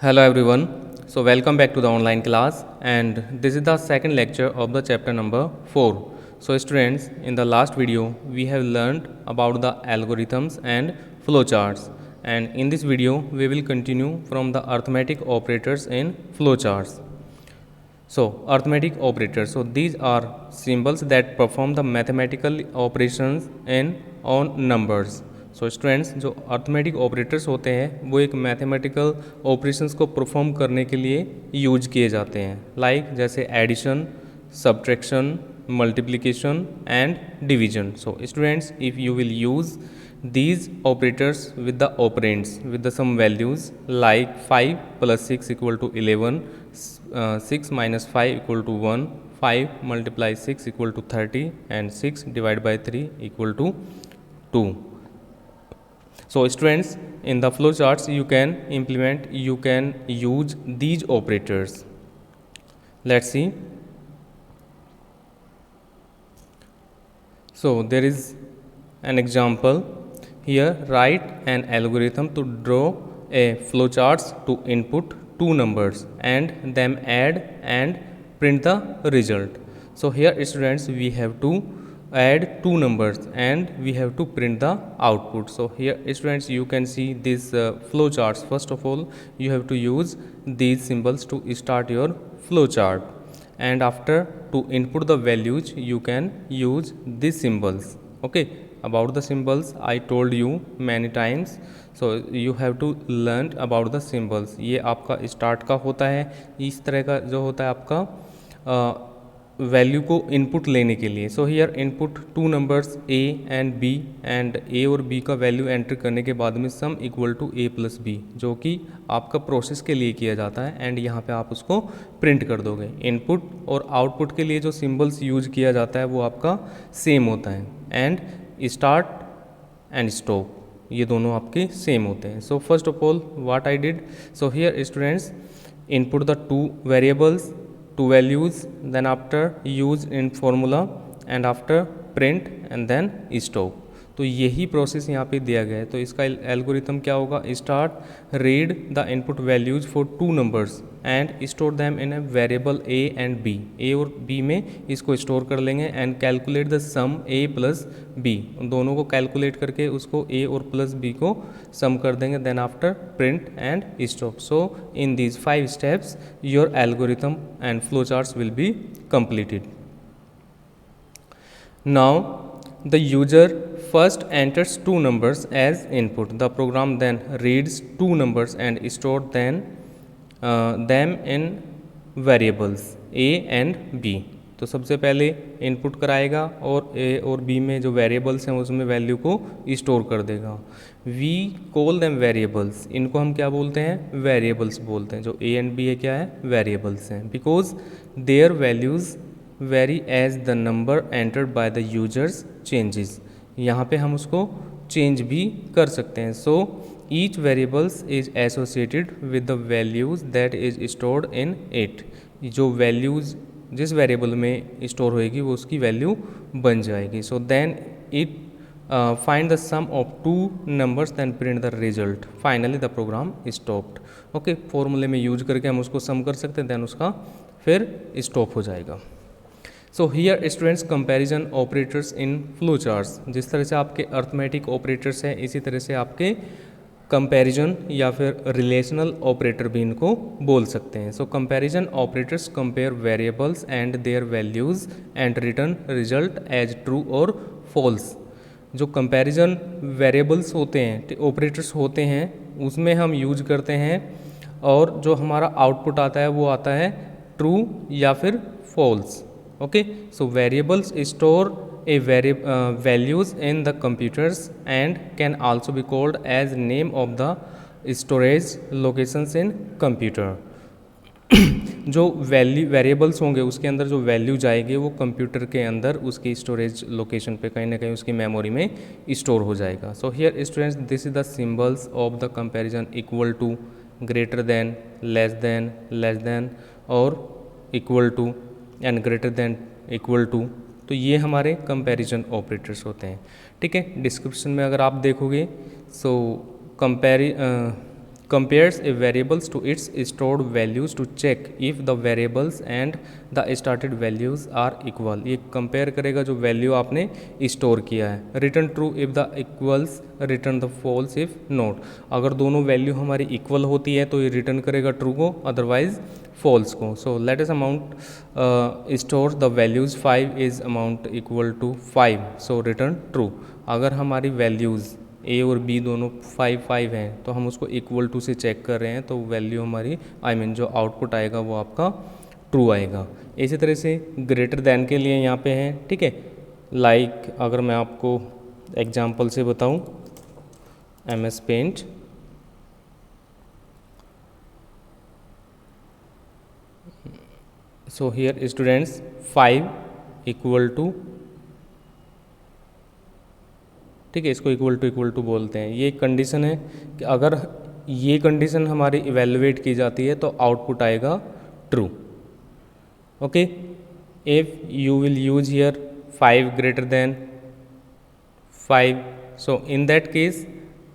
Hello everyone. So welcome back to the online class and this is the second lecture of the chapter number 4. So students, in the last video we have learned about the algorithms and flowcharts, and in this video we will continue from the arithmetic operators in flowcharts. So arithmetic operators, so these are symbols that perform the mathematical operations in on numbers. So students, जो arithmetic operators होते हैं वो एक mathematical operations को perform करने के लिए use किए जाते हैं, लाइक जैसे addition, subtraction, multiplication and division. So students, if you will use these operators with the operands with the some values like 5 plus 6 equal to 11, 6 minus 5 equal to 1, 5 multiply 6 equal to 30 and 6 divided by 3 equal to 2. So students, in the flowcharts you can use these operators. Let's see. So there is an example here. Write an algorithm to draw a flowcharts to input two numbers and then add and print the result. So here students, we have to add two numbers and we have to print the output. So here students, you can see these flowcharts. First of all, you have to use these symbols to start your flowchart, and after to input the values you can use these symbols. Okay, about the symbols I told you many times, so you have to learn about the symbols. ये आपका start का होता है, इस तरह का जो होता है आपका वैल्यू को इनपुट लेने के लिए. So here input two numbers A and B, and A और बी का वैल्यू एंटर करने के बाद में sum equal to A plus B, जो कि आपका प्रोसेस के लिए किया जाता है, एंड यहाँ पे आप उसको प्रिंट कर दोगे. इनपुट और आउटपुट के लिए जो सिंबल्स यूज किया जाता है वो आपका सेम होता है, एंड स्टार्ट एंड स्टॉप ये दोनों आपके सेम होते हैं. So first of all what I did, so here students, input the two variables, two values, then after use in formula and after print and then stop. तो यही process यहाँ पे दिया गया है. तो इसका एल्गोरिथम क्या होगा, start read the input values for two numbers and store them in a variable A and B. A और बी में इसको स्टोर कर लेंगे and calculate the sum A plus B. दोनों को कैलकुलेट करके उसको ए और प्लस बी को सम कर देंगे. Then after print and stop. So in these 5 steps your algorithm and flow charts will be completed. Now the user first enters two numbers as input. The program then reads two numbers and store them in variables a and b. तो सबसे पहले input कराएगा और ए और B में जो variables हैं उसमें वैल्यू को स्टोर कर देगा. We call them variables. इनको हम क्या बोलते हैं, वेरिएबल्स बोलते हैं. जो ए एंड बी है क्या है, वेरिएबल्स हैं, because their values vary as the number entered by the users changes. यहाँ पे हम उसको चेंज भी कर सकते हैं. So each variables is associated with the values that is stored in it. जो वैल्यूज जिस वेरिएबल में स्टोर होएगी वो उसकी वैल्यू बन जाएगी. So then it find the sum of two numbers then print the result. Finally the program stopped. Okay, फॉर्मूले में यूज करके हम उसको सम कर सकते हैं, देन उसका फिर स्टॉप हो जाएगा. So here students, comparison operators in flow charts. जिस तरह से आपके अर्थमेटिक ऑपरेटर्स हैं इसी तरह से आपके कंपैरिजन या फिर रिलेशनल ऑपरेटर भी इनको बोल सकते हैं. So comparison operators compare variables and their values and return result as true और फॉल्स. जो कंपैरिजन वेरिएबल्स होते हैं, ऑपरेटर्स होते हैं, उसमें हम यूज करते हैं, और जो हमारा आउटपुट आता है वो आता है ट्रू या फिर false. Okay, so variables store a values in the computers and can also be called as name of the storage locations in computer. जो वेरिएबल्स होंगे उसके अंदर जो वैल्यू जाएगी वो कंप्यूटर के अंदर उसकी स्टोरेज लोकेशन पे कहीं ना कहीं उसकी मेमोरी में स्टोर हो जाएगा. So here students, this is the symbols of the comparison. Equal to, greater than, less than और equal to and greater than, equal to. तो ये हमारे कंपैरिजन ऑपरेटर्स होते हैं. ठीक है, डिस्क्रिप्शन में अगर आप देखोगे सो compares a variables to its stored values to check if the variables and the started values are equal. ये compare करेगा जो value आपने store किया है. Return true if the equals, return the false if not. अगर दोनों value हमारी equal होती है तो ये return करेगा true को, otherwise false को. So let us amount store the values 5 is amount equal to 5. So return true. अगर हमारी values ए और बी दोनों 5 हैं तो हम उसको इक्वल टू से चेक कर रहे हैं तो वैल्यू हमारी जो आउटपुट आएगा वो आपका ट्रू आएगा. इसी तरह से ग्रेटर दैन के लिए यहाँ पे है, ठीक है. लाइक अगर मैं आपको एग्जांपल से बताऊँ, MS paint, so here students 5 equal to, ठीक है, इसको इक्वल टू बोलते हैं. ये कंडीशन है कि अगर ये कंडीशन हमारी इवेलुएट की जाती है तो आउटपुट आएगा true. Okay, if you will use here 5 greater then 5, so in that case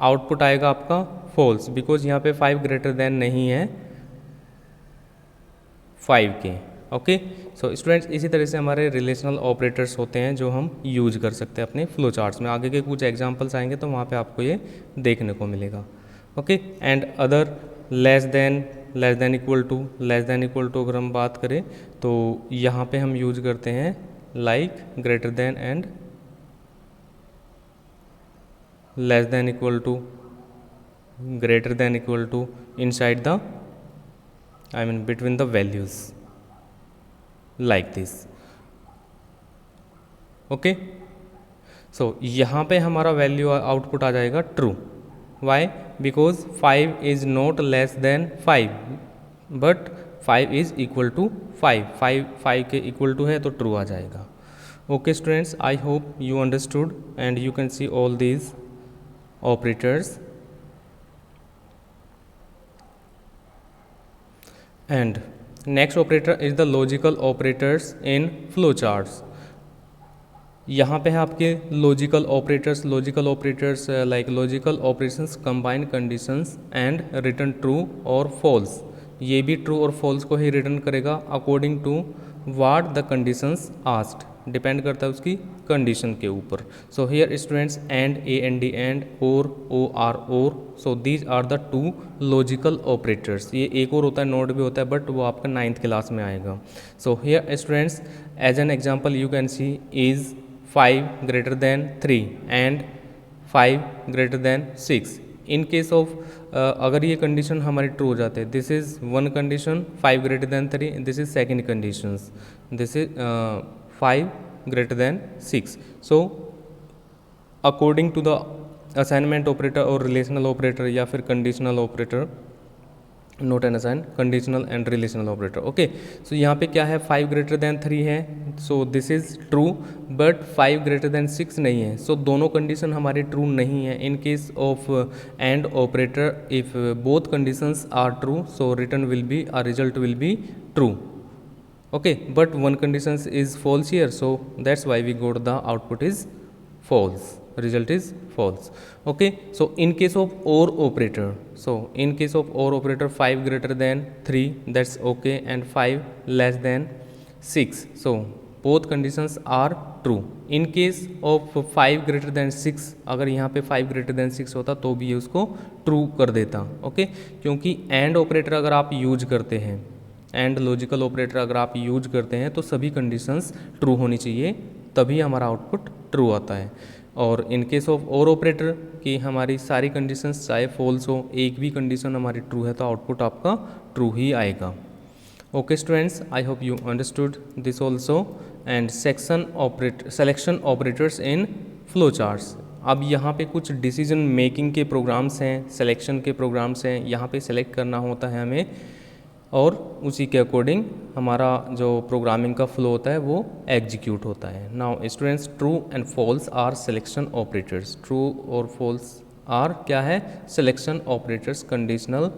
output आएगा आपका फॉल्स, बिकॉज यहाँ पे 5 ग्रेटर देन नहीं है 5 के. ओके, सो स्टूडेंट्स इसी तरह से हमारे रिलेशनल ऑपरेटर्स होते हैं जो हम यूज कर सकते हैं अपने फ्लो चार्ट्स में. आगे के कुछ एग्जांपल्स आएंगे तो वहाँ पे आपको ये देखने को मिलेगा. Okay, and other less than equal to अगर हम बात करें तो यहाँ पे हम यूज करते हैं like greater than and less than equal to, greater than equal to inside the between the values like this. Okay, so यहाँ पे हमारा वैल्यू आउटपुट आ जाएगा true. Why? Because 5 is not less than 5 but 5 is equal to 5 के equal to है तो true आ जाएगा. Okay students, I hope you understood and you can see all these operators. And next operator is the logical operators in flow charts. यहाँ पे है आपके logical operators like logical operations combine conditions and return true और false. ये भी true और false को ही रिटर्न करेगा according to what the conditions asked. Depend करता है उसकी कंडीशन के ऊपर. So here students and, AND and, और. So these are the 2 logical operators. ये एक और होता है, नोट भी होता है, बट वो आपका 9th क्लास में आएगा. So here students as an example you can see is 5 greater than 3 and 5 greater than 6. In case of अगर ये कंडीशन हमारी ट्रू हो जाते हैं, this is one condition 5 greater than 3, this is second condition, this is 5 greater than 6. So according to the assignment operator or relational operator या फिर conditional operator, not an assign, conditional and relational operator. okay, so यहाँ पे क्या है, 5 greater than 3 है, so this is true, but 5 greater than 6 नहीं है. so दोनों condition हमारे true नहीं है. in case of and operator, if both conditions are true, so return will be, a result will be true. okay, but one condition is false here, so that's why we got the output is false, result is false. okay, so in case of or operator, so in case of or operator 5 greater than 3, that's okay, and 5 less than 6, so both conditions are true. in case of 5 greater than 6, अगर यहाँ पे 5 greater than 6 होता तो भी ये उसको true कर देता. okay, क्योंकि and operator अगर आप यूज करते हैं, एंड लॉजिकल ऑपरेटर अगर आप यूज करते हैं तो सभी कंडीशंस ट्रू होनी चाहिए, तभी हमारा आउटपुट ट्रू आता है. और इन केस ऑफ और ऑपरेटर की हमारी सारी कंडीशंस चाहे फॉल्स हो, एक भी कंडीशन हमारी ट्रू है तो आउटपुट आपका ट्रू ही आएगा. Okay students, I hope you understood this also. And selection operators in flow charts. अब यहाँ पे कुछ डिसीजन मेकिंग के प्रोग्राम्स हैं, सिलेक्शन के प्रोग्राम्स हैं, यहाँ पे सिलेक्ट करना होता है हमें और उसी के अकॉर्डिंग हमारा जो प्रोग्रामिंग का फ्लो होता है वो एग्जीक्यूट होता है. Now students, true and false are selection operators. True और फॉल्स आर क्या है, selection operators. Conditional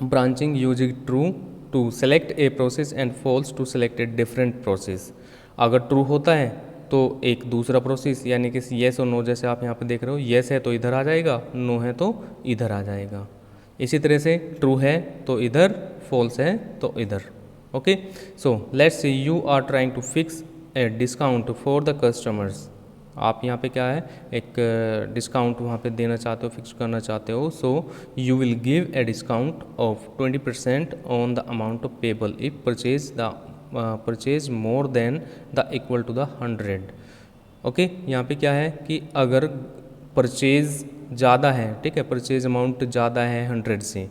branching using true to select a process and false to select a different process. अगर ट्रू होता है तो एक दूसरा प्रोसेस, यानी कि येस और नो, जैसे आप यहाँ पे देख रहे हो, येस है तो इधर आ जाएगा, नो है तो इधर आ जाएगा. इसी तरह से ट्रू है तो इधर, फॉल्स है तो इधर। Okay, so let's see you are trying to fix a discount for the customers. आप यहाँ पे क्या है, एक डिस्काउंट वहाँ पे देना चाहते हो, फिक्स करना चाहते हो। So you will give a discount of 20% on the amount of payable if purchase more than the equal to the 100। Okay, यहाँ पे क्या है कि अगर परचेज ज़्यादा है, ठीक है, परचेज अमाउंट ज़्यादा है 100 से,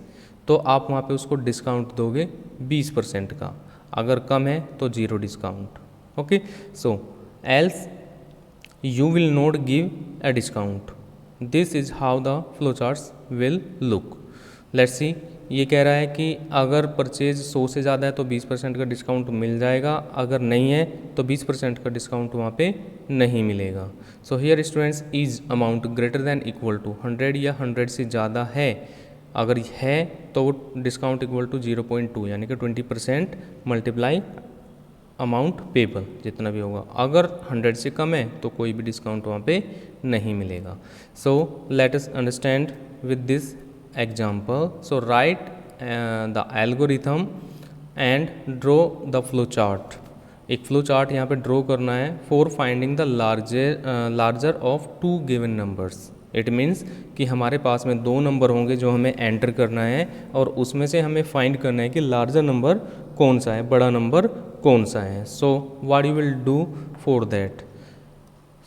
तो आप वहाँ पे उसको डिस्काउंट दोगे 20% का। अगर कम है तो 0 discount. Okay, so else you will not give a discount. This is how the flowcharts will look. Let's see, ये कह रहा है कि अगर परचेज 100 से ज़्यादा है तो 20% का डिस्काउंट मिल जाएगा, अगर नहीं है तो 20% का डिस्काउंट वहाँ पे नहीं मिलेगा। So here students, is amount greater than equal to 100 या 100 से ज़्यादा है, अगर है तो वो डिस्काउंट इक्वल टू 0.2 यानी कि 20% मल्टीप्लाई अमाउंट पेबल जितना भी होगा। अगर 100 से कम है तो कोई भी डिस्काउंट वहाँ पे नहीं मिलेगा। So let us understand with this example. So right the algorithm and draw the flow chart. एक फ्लो चार्ट यहाँ पे ड्रॉ करना है for finding the larger of 2 given numbers. It means कि हमारे पास में 2 नंबर होंगे जो हमें एंटर करना है और उसमें से हमें फाइंड करना है कि लार्जर नंबर कौन सा है, बड़ा नंबर कौन सा है। So what you will do for that?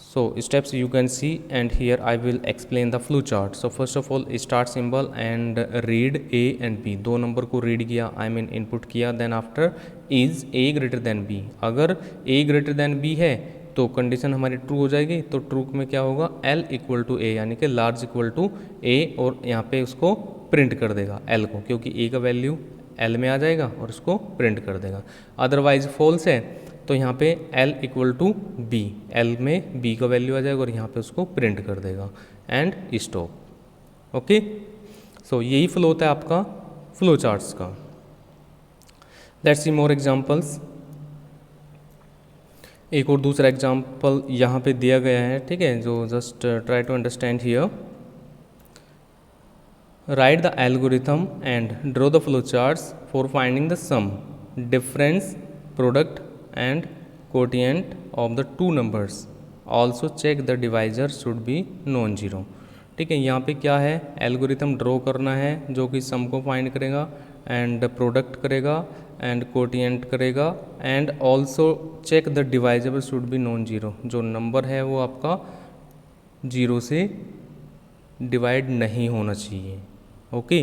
So steps you can see, and here I will explain the flow chart. So first of all, start symbol and read A and B. दो number को read किया, I mean input किया। Then after is A greater than B। अगर A greater than B है तो condition हमारी true हो जाएगी। तो ट्रू में क्या होगा, L इक्वल टू A यानी कि लार्ज इक्वल टू A, और यहाँ पे उसको प्रिंट कर देगा L को, क्योंकि A का वैल्यू L में आ जाएगा और उसको प्रिंट कर देगा। अदरवाइज फॉल्स है तो यहाँ पे L equal to B, L में B का वैल्यू आ जाएगा और यहाँ पे उसको प्रिंट कर देगा एंड स्टॉप। ओके, सो यही फ्लो होता है आपका फ्लो चार्ट्स का। Let's see more examples. एक और दूसरा एग्जांपल यहाँ पे दिया गया है, ठीक है, जो just try to understand here. Write the algorithm and draw the flow charts for finding the sum, difference, product and quotient of the two numbers. Also check the divisor should be non-zero। ठीक है, यहाँ पे क्या है, algorithm draw करना है जो कि सम को फाइंड करेगा एंड प्रोडक्ट करेगा एंड कोटिएंट करेगा and also check the divisible should be non zero. जो नंबर है वो आपका 0 से डिवाइड नहीं होना चाहिए। Okay,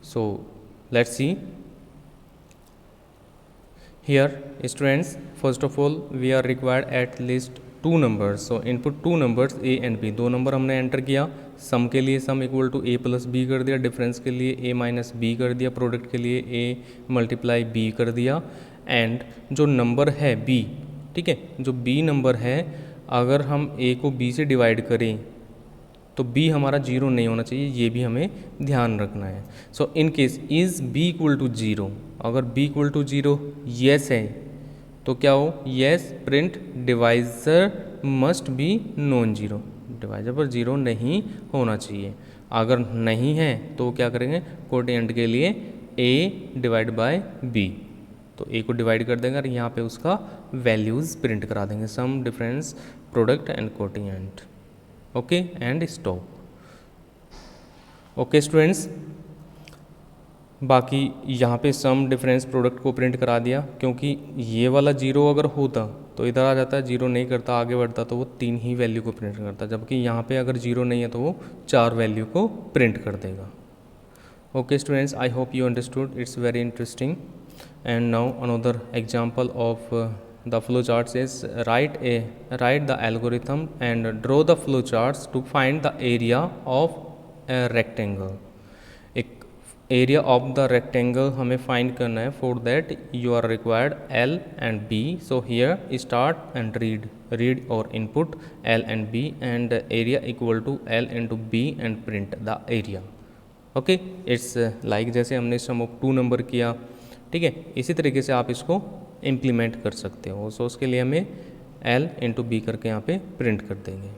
so let's see here students, first of all we are required at least 2 numbers। so input 2 numbers A and B। दो number हमने एंटर किया, सम के लिए sum equal to A plus B कर दिया, डिफरेंस के लिए A minus B कर दिया, प्रोडक्ट के लिए A मल्टीप्लाई B कर दिया। एंड जो नंबर है B, ठीक है, जो B नंबर है, अगर हम A को B से डिवाइड करें तो B हमारा 0 नहीं होना चाहिए, ये भी हमें ध्यान रखना है। So in case is B equal to 0, अगर B इक्वल टू 0 येस है तो क्या हो, yes print divisor must be non zero, divisor पर 0 नहीं होना चाहिए। अगर नहीं है तो क्या करेंगे, कोटिएंट के लिए A डिवाइड बाय B, तो A को डिवाइड कर देंगे और यहाँ पे उसका वैल्यूज़ प्रिंट करा देंगे, sum, difference, product and quotient. Okay and stop. Okay students, बाकी यहाँ पे सम, डिफरेंस, प्रोडक्ट को प्रिंट करा दिया, क्योंकि ये वाला 0 अगर होता तो इधर आ जाता है, 0 नहीं करता, आगे बढ़ता तो वो 3 ही वैल्यू को प्रिंट करता, जबकि यहाँ पे अगर 0 नहीं है तो वो 4 वैल्यू को प्रिंट कर देगा। Okay students, I hope you understood, it's very interesting. And now another example of the flowcharts is write the algorithm and draw the flowcharts to find the area of a rectangle। एक area of the rectangle हमें find करना है, for that you are required L and B। So here start and read और input L and B and area equal to L into B and print the area। Okay, it's like जैसे हमने सम of 2 number किया, ठीक है, इसी तरीके से आप इसको इम्प्लीमेंट कर सकते हो। सो उसके लिए हमें L इंटू B करके यहाँ पे प्रिंट कर देंगे।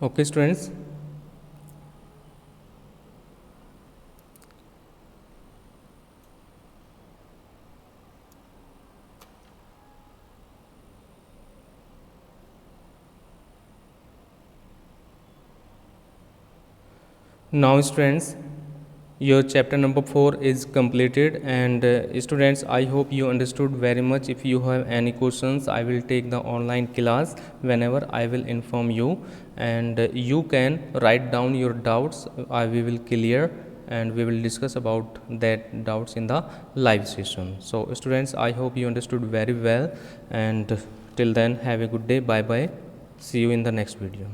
Okay students, Now students, your chapter number 4 is completed, and students, I hope you understood very much. If you have any questions, I will take the online class whenever I will inform you, and you can write down your doubts. We will clear and we will discuss about that doubts in the live session. So students, I hope you understood very well, and till then have a good day. Bye bye, see you in the next video.